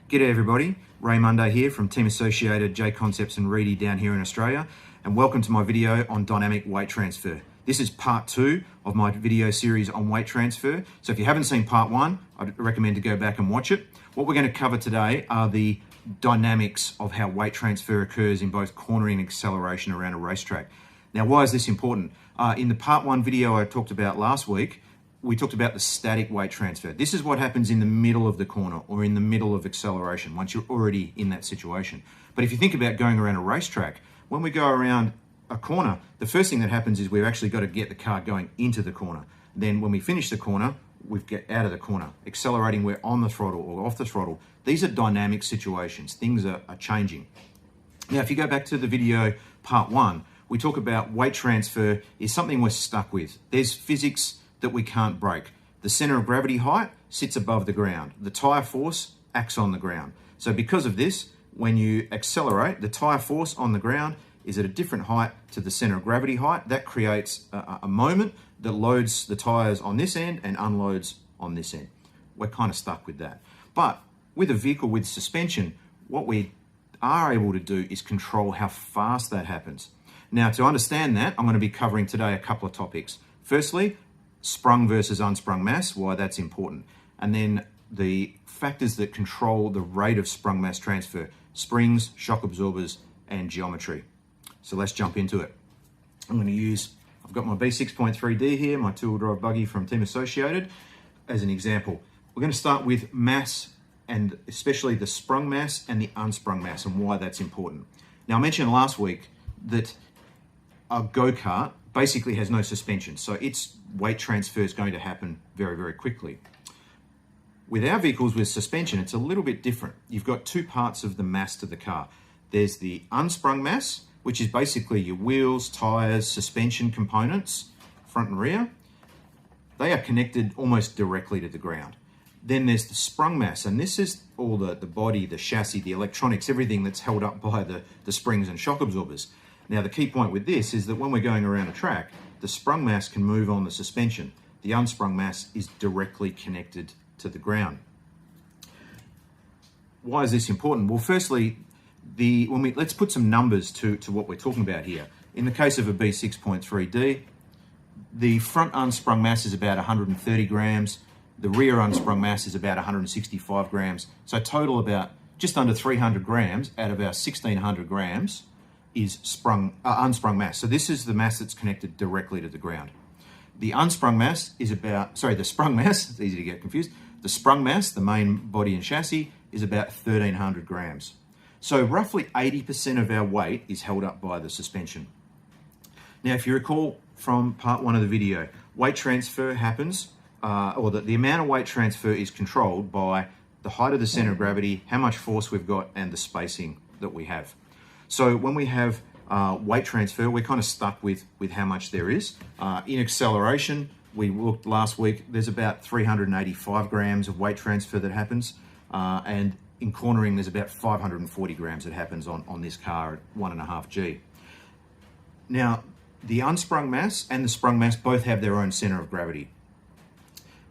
G'day everybody, Ray Munday here from Team Associated J Concepts and Reedy down here in Australia, and welcome to my video on dynamic weight transfer. This is part 2 of my video series on weight transfer. So if you haven't seen part 1, I'd recommend to go back and watch it. What we're going to cover today are the dynamics of how weight transfer occurs in both cornering and acceleration around a racetrack. Now, why is this important? In the part 1 video I talked about last week, we talked about the static weight transfer. This is what happens in the middle of the corner or in the middle of acceleration once you're already in that situation. But if you think about going around a racetrack, when we go around a corner, the first thing that happens is we've actually got to get the car going into the corner. Then when we finish the corner, we get out of the corner. Accelerating, we're on the throttle or off the throttle. These are dynamic situations. Things are changing. Now, if you go back to the video part 1, we talk about weight transfer is something we're stuck with. There's physics that we can't break. The center of gravity height sits above the ground. The tyre force acts on the ground. So because of this, when you accelerate, the tyre force on the ground is at a different height to the center of gravity height. That creates a moment that loads the tyres on this end and unloads on this end. We're kind of stuck with that. But with a vehicle with suspension, what we are able to do is control how fast that happens. Now, to understand that, I'm going to be covering today a couple of topics. Firstly, sprung versus unsprung mass, why that's important. And then the factors that control the rate of sprung mass transfer, springs, shock absorbers, and geometry. So let's jump into it. I've got my B6.3D here, my two-wheel drive buggy from Team Associated, as an example. We're going to start with mass, and especially the sprung mass and the unsprung mass, and why that's important. Now, I mentioned last week that a go-kart basically has no suspension, so its weight transfer is going to happen very, very quickly. With our vehicles with suspension, it's a little bit different. You've got two parts of the mass to the car. There's the unsprung mass, which is basically your wheels, tires, suspension components, front and rear. They are connected almost directly to the ground. Then there's the sprung mass, and this is all the body, the chassis, the electronics, everything that's held up by the springs and shock absorbers. Now, the key point with this is that when we're going around a track, the sprung mass can move on the suspension. The unsprung mass is directly connected to the ground. Why is this important? Well, firstly, let's put some numbers to what we're talking about here. In the case of a B6.3D, the front unsprung mass is about 130 grams. The rear unsprung mass is about 165 grams. So total about just under 300 grams out of our 1600 grams is unsprung mass. So this is the mass that's connected directly to the ground. The unsprung mass is the sprung mass, it's easy to get confused. The sprung mass, the main body and chassis, is about 1300 grams. So roughly 80% of our weight is held up by the suspension. Now, if you recall from part 1 of the video, weight transfer happens, the amount of weight transfer is controlled by the height of the center of gravity, how much force we've got, and the spacing that we have. So when we have weight transfer, we're kind of stuck with how much there is. In acceleration, we looked last week, there's about 385 grams of weight transfer that happens. And in cornering, there's about 540 grams that happens on this car at 1.5 G. Now, the unsprung mass and the sprung mass both have their own center of gravity.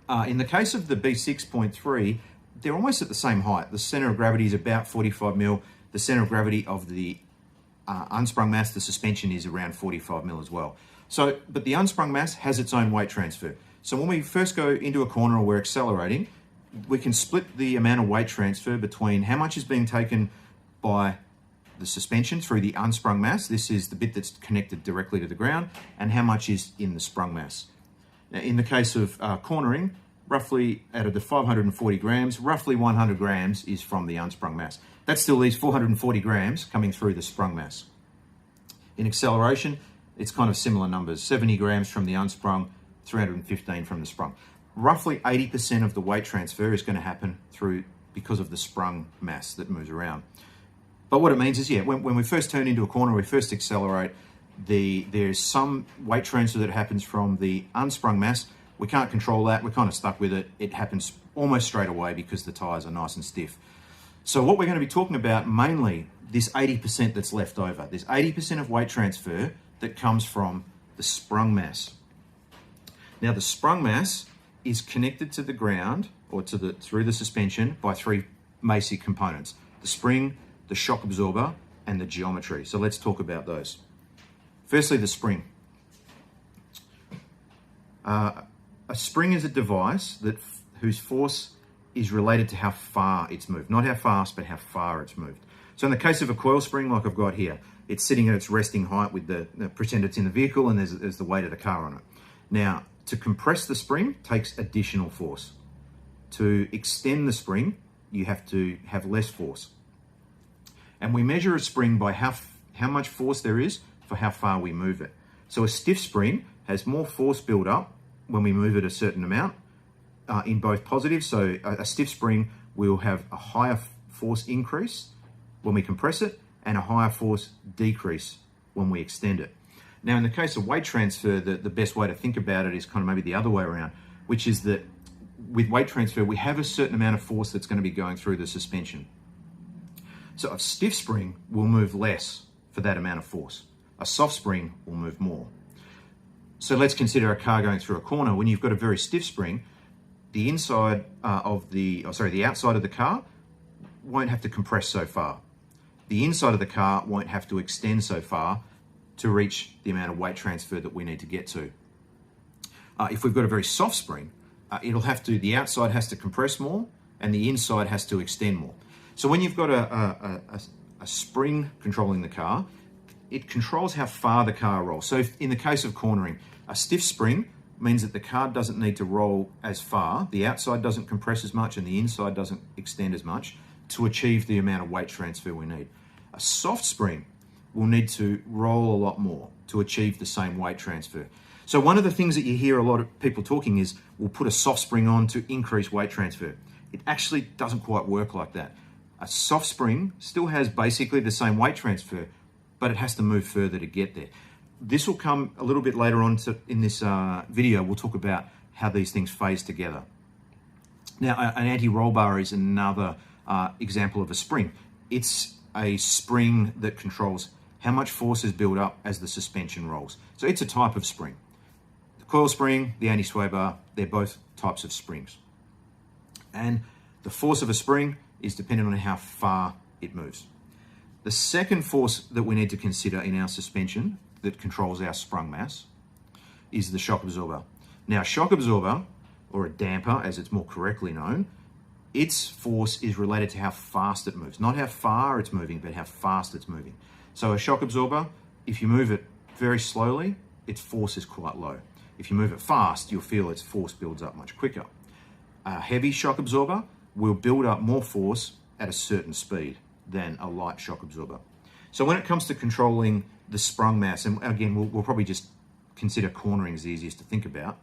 In the case of the B6.3, they're almost at the same height. The center of gravity is about 45 mil. The center of gravity of the unsprung mass, the suspension, is around 45 mil as well. But the unsprung mass has its own weight transfer. So when we first go into a corner or we're accelerating, we can split the amount of weight transfer between how much is being taken by the suspension through the unsprung mass. This is the bit that's connected directly to the ground, and how much is in the sprung mass. Now, in the case of cornering, roughly out of the 540 grams, roughly 100 grams is from the unsprung mass. That still leaves 440 grams coming through the sprung mass. In acceleration, it's kind of similar numbers, 70 grams from the unsprung, 315 from the sprung. Roughly 80% of the weight transfer is going to happen because of the sprung mass that moves around. But what it means is, when we first turn into a corner, we first accelerate, there's some weight transfer that happens from the unsprung mass. We can't control that. We're kind of stuck with it. It happens almost straight away because the tires are nice and stiff. So what we're going to be talking about mainly, this 80% that's left over. There's 80% of weight transfer that comes from the sprung mass. Now, the sprung mass is connected to the ground or through the suspension by three basic components: the spring, the shock absorber, and the geometry. So let's talk about those. Firstly, the spring. A spring is a device whose force is related to how far it's moved, not how fast, but how far it's moved. So in the case of a coil spring, like I've got here, it's sitting at its resting height with pretend it's in the vehicle, and there's the weight of the car on it. Now, to compress the spring takes additional force. To extend the spring, you have to have less force. And we measure a spring by how much force there is for how far we move it. So a stiff spring has more force build up when we move it a certain amount in both positives. So a stiff spring will have a higher force increase when we compress it and a higher force decrease when we extend it. Now, in the case of weight transfer, the best way to think about it is kind of maybe the other way around, which is that with weight transfer, we have a certain amount of force that's going to be going through the suspension. So a stiff spring will move less for that amount of force. A soft spring will move more. So let's consider a car going through a corner. When you've got a very stiff spring, the outside of the car won't have to compress so far. The inside of the car won't have to extend so far to reach the amount of weight transfer that we need to get to. If we've got a very soft spring, the outside has to compress more and the inside has to extend more. So when you've got a spring controlling the car, it controls how far the car rolls. So in the case of cornering, a stiff spring means that the car doesn't need to roll as far, the outside doesn't compress as much and the inside doesn't extend as much to achieve the amount of weight transfer we need. A soft spring will need to roll a lot more to achieve the same weight transfer. So one of the things that you hear a lot of people talking is, we'll put a soft spring on to increase weight transfer. It actually doesn't quite work like that. A soft spring still has basically the same weight transfer, but it has to move further to get there. This will come a little bit later on in this video. We'll talk about how these things phase together. Now, an anti-roll bar is another example of a spring. It's a spring that controls how much force is built up as the suspension rolls. So it's a type of spring. The coil spring, the anti-sway bar, they're both types of springs. And the force of a spring is dependent on how far it moves. The second force that we need to consider in our suspension that controls our sprung mass is the shock absorber. Now, a shock absorber, or a damper as it's more correctly known, its force is related to how fast it moves. Not how far it's moving, but how fast it's moving. So a shock absorber, if you move it very slowly, its force is quite low. If you move it fast, you'll feel its force builds up much quicker. A heavy shock absorber will build up more force at a certain speed than a light shock absorber. So when it comes to controlling the sprung mass, and again, we'll probably just consider cornering as the easiest to think about,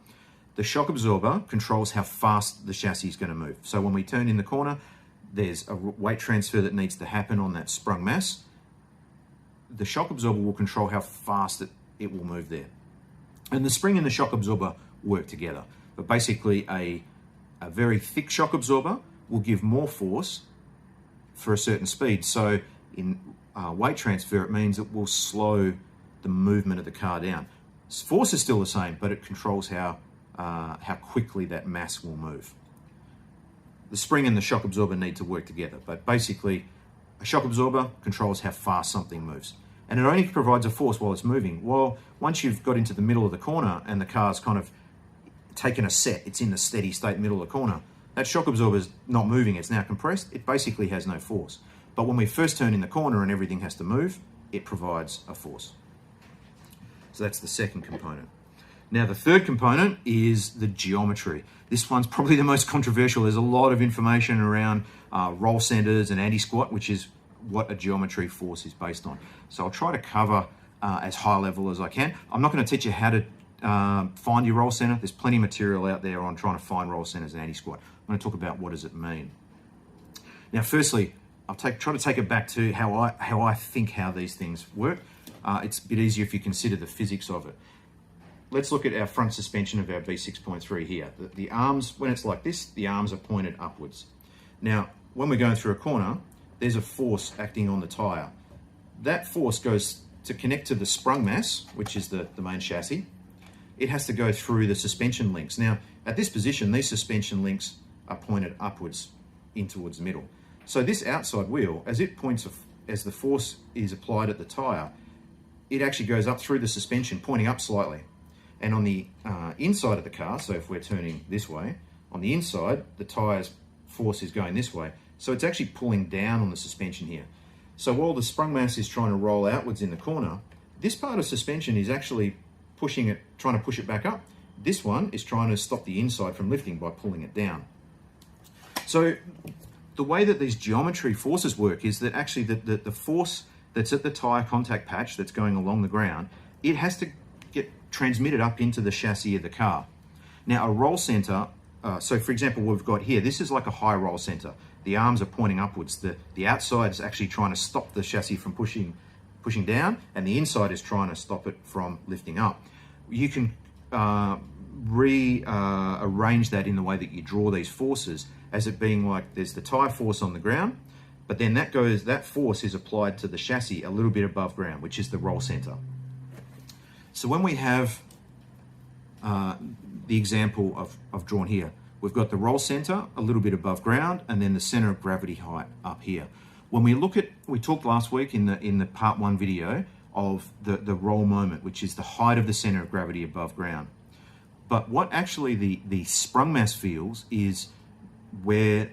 the shock absorber controls how fast the chassis is going to move. So when we turn in the corner, there's a weight transfer that needs to happen on that sprung mass. The shock absorber will control how fast it will move there. And the spring and the shock absorber work together. But basically, a very thick shock absorber will give more force for a certain speed. So in weight transfer, it means it will slow the movement of the car down. Force is still the same, but it controls how quickly that mass will move. The spring and the shock absorber need to work together, but basically a shock absorber controls how fast something moves. And it only provides a force while it's moving. Well, once you've got into the middle of the corner and the car's kind of taken a set, it's in the steady state middle of the corner, that shock absorber is not moving, it's now compressed, it basically has no force. But when we first turn in the corner and everything has to move, it provides a force. So that's the second component. Now, the third component is the geometry. This one's probably the most controversial. There's a lot of information around roll centers and anti-squat, which is what a geometry force is based on. So I'll try to cover as high level as I can. I'm not going to teach you how to find your roll center. There's plenty of material out there on trying to find roll centers and anti-squat. I'm going to talk about what does it mean. Now, firstly, I'll try to take it back to how I think how these things work. It's a bit easier if you consider the physics of it. Let's look at our front suspension of our V6.3 here. The arms, when it's like this, the arms are pointed upwards. Now, when we're going through a corner, there's a force acting on the tyre. That force goes to connect to the sprung mass, which is the main chassis. It has to go through the suspension links. Now, at this position, these suspension links are pointed upwards in towards the middle. So this outside wheel, as the force is applied at the tyre, it actually goes up through the suspension, pointing up slightly. And on the inside of the car, so if we're turning this way, on the inside, the tyre's force is going this way. So it's actually pulling down on the suspension here. So while the sprung mass is trying to roll outwards in the corner, this part of suspension is actually trying to push it back up. This one is trying to stop the inside from lifting by pulling it down. So the way that these geometry forces work is that actually the force that's at the tyre contact patch that's going along the ground, it has to get transmitted up into the chassis of the car. Now a roll center, so for example, what we've got here, this is like a high roll center. The arms are pointing upwards. The outside is actually trying to stop the chassis from pushing down, and the inside is trying to stop it from lifting up. You can rearrange that in the way that you draw these forces as it being like there's the tyre force on the ground, but then that force is applied to the chassis a little bit above ground, which is the roll center. So when we have the example I've drawn here, we've got the roll center a little bit above ground, and then the center of gravity height up here. When we talked last week in the part 1 video of the roll moment, which is the height of the center of gravity above ground. But what actually the sprung mass feels is where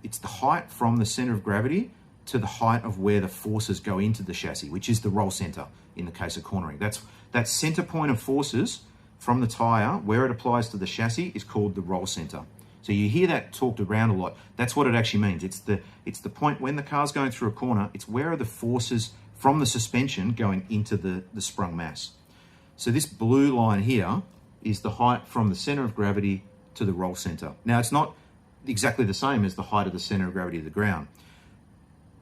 it's the height from the center of gravity to the height of where the forces go into the chassis, which is the roll center in the case of cornering. That center point of forces from the tire, where it applies to the chassis, is called the roll center. So you hear that talked around a lot. That's what it actually means. It's the point when the car's going through a corner, it's where are the forces from the suspension going into the sprung mass. So this blue line here is the height from the center of gravity to the roll center. Now it's not exactly the same as the height of the center of gravity of the ground.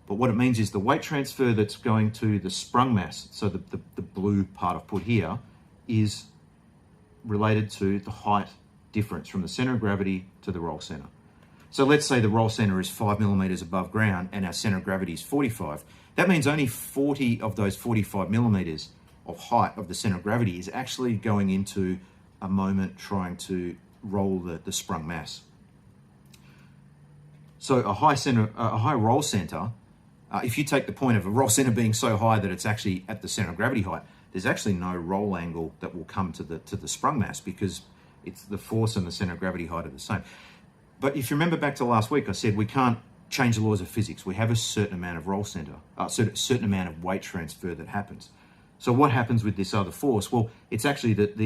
But what it means is the weight transfer that's going to the sprung mass, so the blue part I've put here, is related to the height difference from the center of gravity to the roll center. So let's say the roll center is 5 millimeters above ground and our center of gravity is 45. That means only 40 of those 45 millimeters of height of the center of gravity is actually going into a moment trying to roll the sprung mass. So a high roll center, if you take the point of a roll center being so high that it's actually at the center of gravity height, there's actually no roll angle that will come to the sprung mass because it's the force and the center of gravity height are the same. But if you remember back to last week, I said we can't change the laws of physics. We have a certain amount of roll center, a certain amount of weight transfer that happens. So what happens with this other force? Well, it's actually that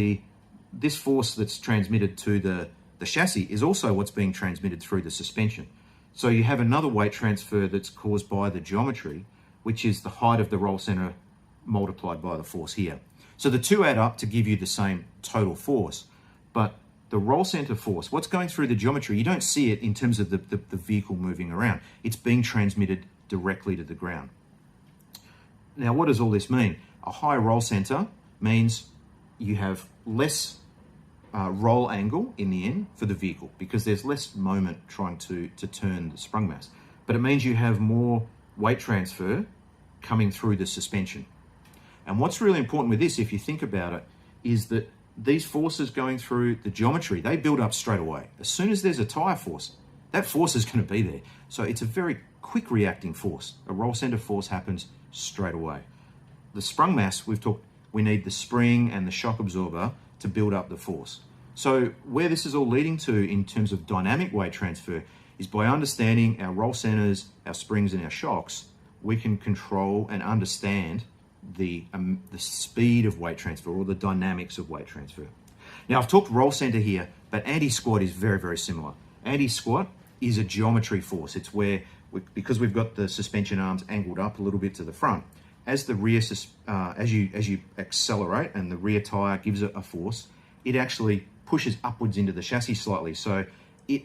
this force that's transmitted to the chassis is also what's being transmitted through the suspension. So you have another weight transfer that's caused by the geometry, which is the height of the roll center multiplied by the force here. So the two add up to give you the same total force. But the roll center force, what's going through the geometry, you don't see it in terms of the vehicle moving around. It's being transmitted directly to the ground. Now, what does all this mean? A high roll center means you have less roll angle in the end for the vehicle because there's less moment trying to turn the sprung mass. But it means you have more weight transfer coming through the suspension. And what's really important with this, if you think about it, is that these forces going through the geometry, they build up straight away. As soon as there's a tyre force, that force is going to be there. So it's a very quick reacting force. A roll center force happens straight away. The sprung mass, we need the spring and the shock absorber to build up the force. So where this is all leading to in terms of dynamic weight transfer is by understanding our roll centers, our springs and our shocks, we can control and understand the speed of weight transfer or the dynamics of weight transfer. Now I've talked roll center here, but anti-squat is very, very similar. Anti-squat is a geometry force. It's where, because we've got the suspension arms angled up a little bit to the front, as the rear, as you accelerate and the rear tire gives it a force, it actually pushes upwards into the chassis slightly. So it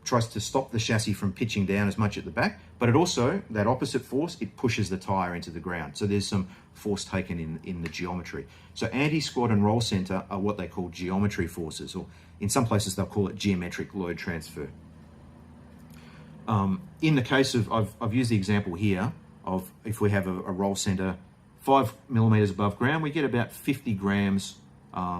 tries to stop the chassis from pitching down as much at the back, but it also, that opposite force, it pushes the tire into the ground. So there's some force taken in the geometry. So anti-squat and roll center are what they call geometry forces, or in some places they'll call it geometric load transfer. In the case of, I've used the example here of if we have a roll center 5 millimeters above ground, we get about 50 grams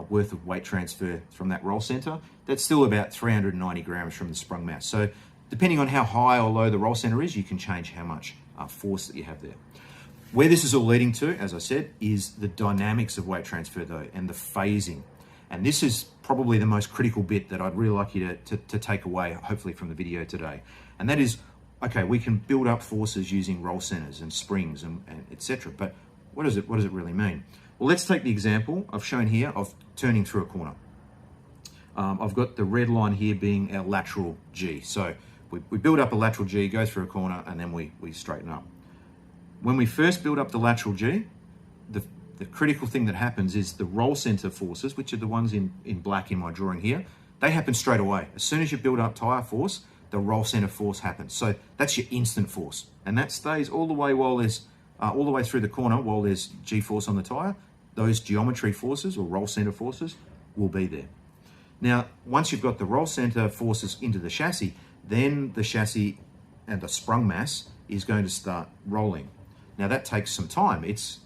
worth of weight transfer from that roll center. That's still about 390 grams from the sprung mass. So Depending on how high or low the roll center is, you can change how much force that you have there. Where this is all leading to, as I said, is the dynamics of weight transfer though, and the phasing. And this is probably the most critical bit that I'd really like you to take away, hopefully, from the video today. And that is, okay, we can build up forces using roll centers and springs and etc. But what does it really mean? Well, let's take the example I've shown here of turning through a corner. I've got the red line here being our lateral G. So we build up a lateral G, go through a corner, and then we straighten up. When we first build up the lateral G, the critical thing that happens is the roll center forces, which are the ones in black in my drawing here, they happen straight away. As soon as you build up tyre force, the roll center force happens. So that's your instant force. And that stays all the way while there's, all the way through the corner while there's G-force on the tyre. Those geometry forces or roll center forces will be there. Now, once you've got the roll center forces into the chassis, then the chassis and the sprung mass is going to start rolling. Now that takes some time. It's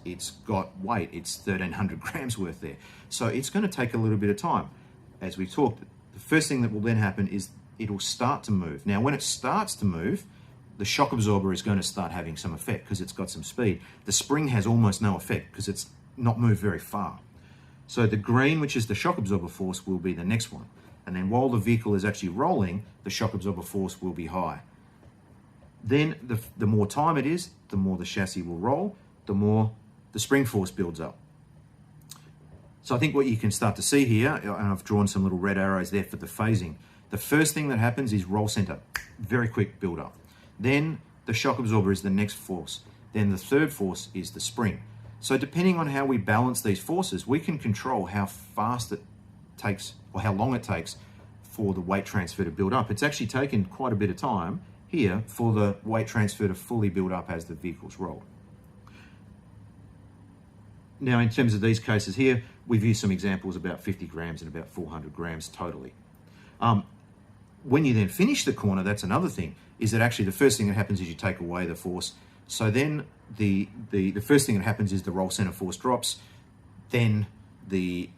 got weight, it's 1,300 grams worth there. So it's going to take a little bit of time. As we talked, the first thing that will then happen is it'll start to move. Now when it starts to move, the shock absorber is going to start having some effect because it's got some speed. The spring has almost no effect because it's not moved very far. So the green, which is the shock absorber force, will be the next one. And then while the vehicle is actually rolling, the shock absorber force will be high. Then the more time it is, the more the chassis will roll, the more the spring force builds up. So I think what you can start to see here, and I've drawn some little red arrows there for the phasing. The first thing that happens is roll center, very quick build up. Then the shock absorber is the next force. Then the third force is the spring. So depending on how we balance these forces, we can control how fast it takes or how long it takes for the weight transfer to build up. It's actually taken quite a bit of time here for the weight transfer to fully build up as the vehicles roll. Now, in terms of these cases here, we've used some examples about 50 grams and about 400 grams totally. When you then finish the corner, that's another thing, is that actually the first thing that happens is you take away the force. So then the first thing that happens is the roll center force drops, then the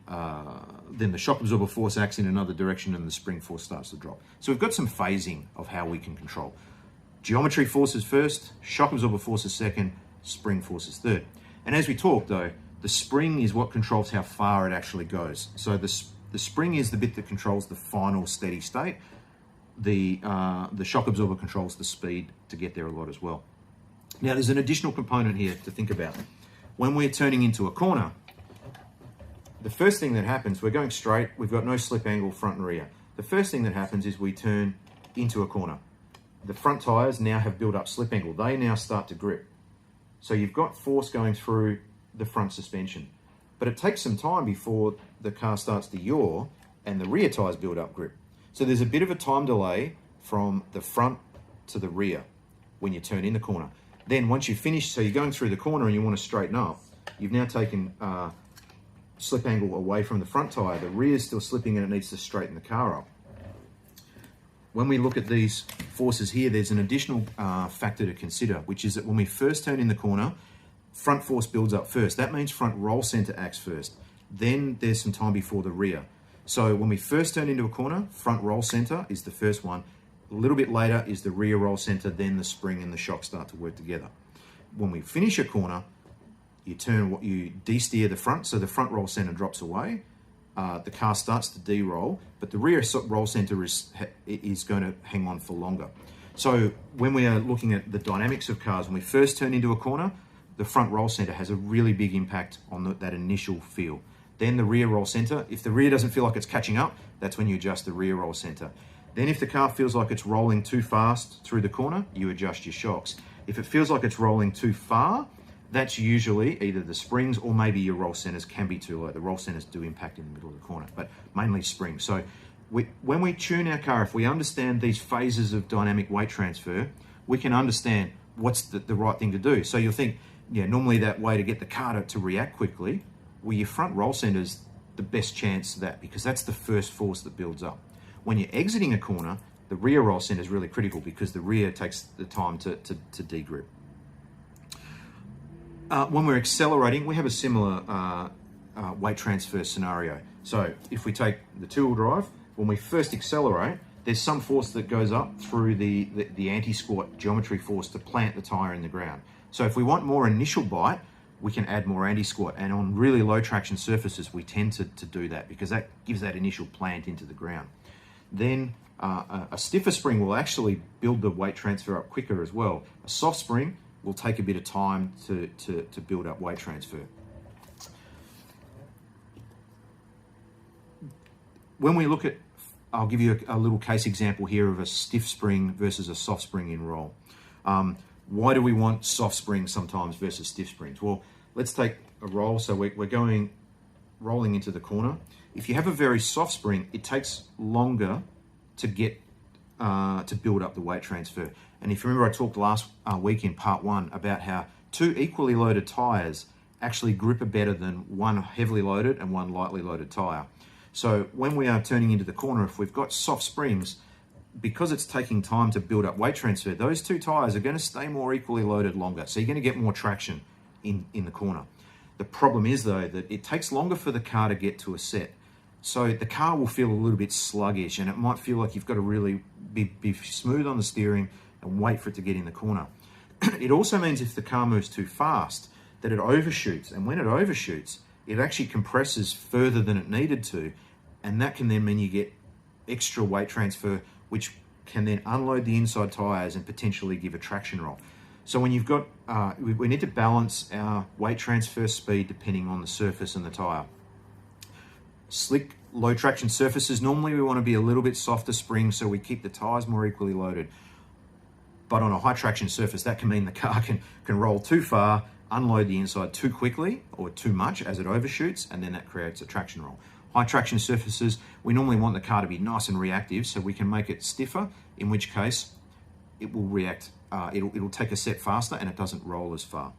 shock absorber force acts in another direction and the spring force starts to drop. So we've got some phasing of how we can control. Geometry forces first, shock absorber forces second, spring forces third. And as we talked though, the spring is what controls how far it actually goes. So the spring is the bit that controls the final steady state. The shock absorber controls the speed to get there a lot as well. Now there's an additional component here to think about. When we're turning into a corner, the first thing that happens, we're going straight, we've got no slip angle front and rear. The first thing that happens is we turn into a corner. The front tyres now have built up slip angle. They now start to grip. So you've got force going through the front suspension. But it takes some time before the car starts to yaw and the rear tyres build up grip. So there's a bit of a time delay from the front to the rear when you turn in the corner. Then once you finish, so you're going through the corner and you want to straighten up, you've now taken slip angle away from the front tyre. The rear is still slipping and it needs to straighten the car up. When we look at these forces here, there's an additional factor to consider, which is that when we first turn in the corner, front force builds up first. That means front roll center acts first. Then there's some time before the rear. So when we first turn into a corner, front roll center is the first one. A little bit later is the rear roll center, then the spring and the shock start to work together. When we finish a corner, you de-steer the front, so the front roll center drops away. The car starts to de-roll, but the rear roll center is going to hang on for longer. So when we are looking at the dynamics of cars, when we first turn into a corner, the front roll center has a really big impact on that initial feel. Then the rear roll center, if the rear doesn't feel like it's catching up, that's when you adjust the rear roll center. Then if the car feels like it's rolling too fast through the corner, you adjust your shocks. If it feels like it's rolling too far, that's usually either the springs or maybe your roll centers can be too low. The roll centers do impact in the middle of the corner, but mainly springs. So when we tune our car, if we understand these phases of dynamic weight transfer, we can understand what's the right thing to do. So you'll think, yeah, normally that way to get the car to react quickly, well, your front roll center's the best chance of that because that's the first force that builds up. When you're exiting a corner, the rear roll center is really critical because the rear takes the time to degrip. When we're accelerating, we have a similar weight transfer scenario. So if we take the two-wheel drive, when we first accelerate, there's some force that goes up through the anti-squat geometry force to plant the tyre in the ground. So if we want more initial bite, we can add more anti-squat. And on really low traction surfaces, we tend to do that because that gives that initial plant into the ground. Then a stiffer spring will actually build the weight transfer up quicker as well. A soft spring will take a bit of time to build up weight transfer. When we look at, I'll give you a little case example here of a stiff spring versus a soft spring in roll. Why do we want soft springs sometimes versus stiff springs? Well, let's take a roll. So we're going rolling into the corner. If you have a very soft spring, it takes longer to get to build up the weight transfer. And if you remember, I talked last week in part 1 about how 2 equally loaded tyres actually grip better than one heavily loaded and one lightly loaded tyre. So when we are turning into the corner, if we've got soft springs, because it's taking time to build up weight transfer, those 2 tyres are going to stay more equally loaded longer. So you're going to get more traction in the corner. The problem is, though, that it takes longer for the car to get to a set. So the car will feel a little bit sluggish, and it might feel like you've got to really be smooth on the steering and wait for it to get in the corner. It also means if the car moves too fast, that it overshoots. And when it overshoots, it actually compresses further than it needed to. And that can then mean you get extra weight transfer, which can then unload the inside tyres and potentially give a traction roll. So when you've got, we need to balance our weight transfer speed depending on the surface and the tyre. Slick, low traction surfaces, normally we want to be a little bit softer spring so we keep the tyres more equally loaded. But on a high traction surface, that can mean the car can roll too far, unload the inside too quickly or too much as it overshoots, and then that creates a traction roll. High traction surfaces, we normally want the car to be nice and reactive, so we can make it stiffer, in which case it will react, it'll take a set faster and it doesn't roll as far.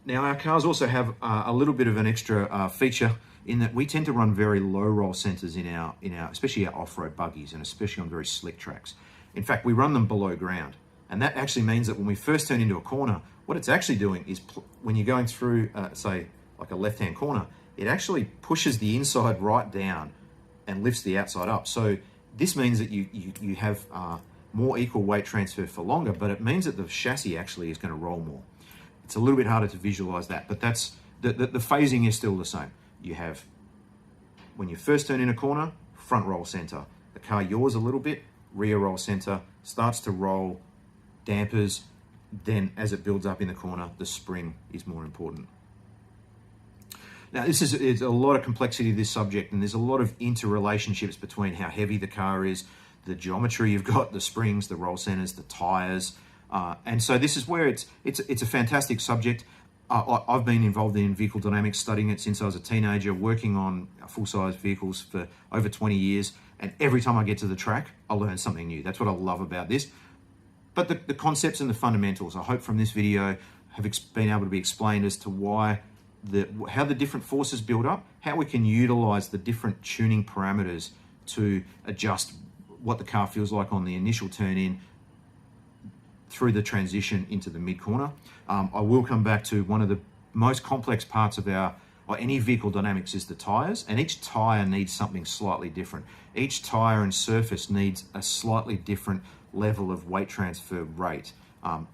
Now our cars also have a little bit of an extra feature in that we tend to run very low roll centers in our especially our off-road buggies and especially on very slick tracks. In fact, we run them below ground. And that actually means that when we first turn into a corner, what it's actually doing is when you're going through, say, like a left-hand corner, it actually pushes the inside right down and lifts the outside up. So this means that you have more equal weight transfer for longer, but it means that the chassis actually is going to roll more. It's a little bit harder to visualize that, but that's the phasing is still the same. You have, when you first turn in a corner, front roll center. The car yaws a little bit, rear roll center, starts to roll, dampers, then as it builds up in the corner, the spring is more important. Now, it's a lot of complexity to this subject, and there's a lot of interrelationships between how heavy the car is, the geometry you've got, the springs, the roll centers, the tires, and so this is where it's a fantastic subject. I've been involved in vehicle dynamics, studying it since I was a teenager, working on full-size vehicles for over 20 years, and every time I get to the track, I learn something new. That's what I love about this. But the concepts and the fundamentals, I hope from this video, have been able to be explained as to how the different forces build up, how we can utilize the different tuning parameters to adjust what the car feels like on the initial turn in through the transition into the mid-corner. I will come back to one of the most complex parts of any vehicle dynamics is the tires, and each tire needs something slightly different. Each tire and surface needs a slightly different level of weight transfer rate.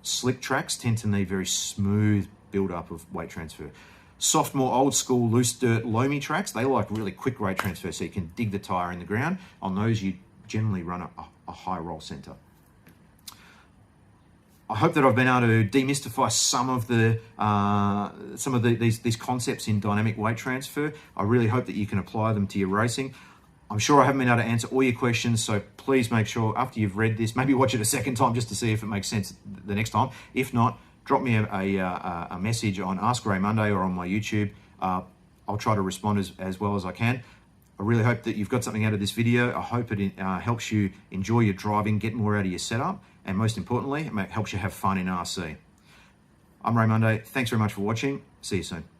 Slick tracks tend to need very smooth build-up of weight transfer. Soft, more old school, loose dirt, loamy tracks, they like really quick weight transfer, so you can dig the tire in the ground. On those, you generally run a high roll center. I hope that I've been able to demystify some of these concepts in dynamic weight transfer. I really hope that you can apply them to your racing. I'm sure I haven't been able to answer all your questions, so please make sure after you've read this, maybe watch it a second time just to see if it makes sense the next time. If not, drop me a message on Ask Ray Munday or on my YouTube. I'll try to respond as well as I can. I really hope that you've got something out of this video. I hope it helps you enjoy your driving, get more out of your setup, and most importantly, it helps you have fun in RC. I'm Ray Munday. Thanks very much for watching. See you soon.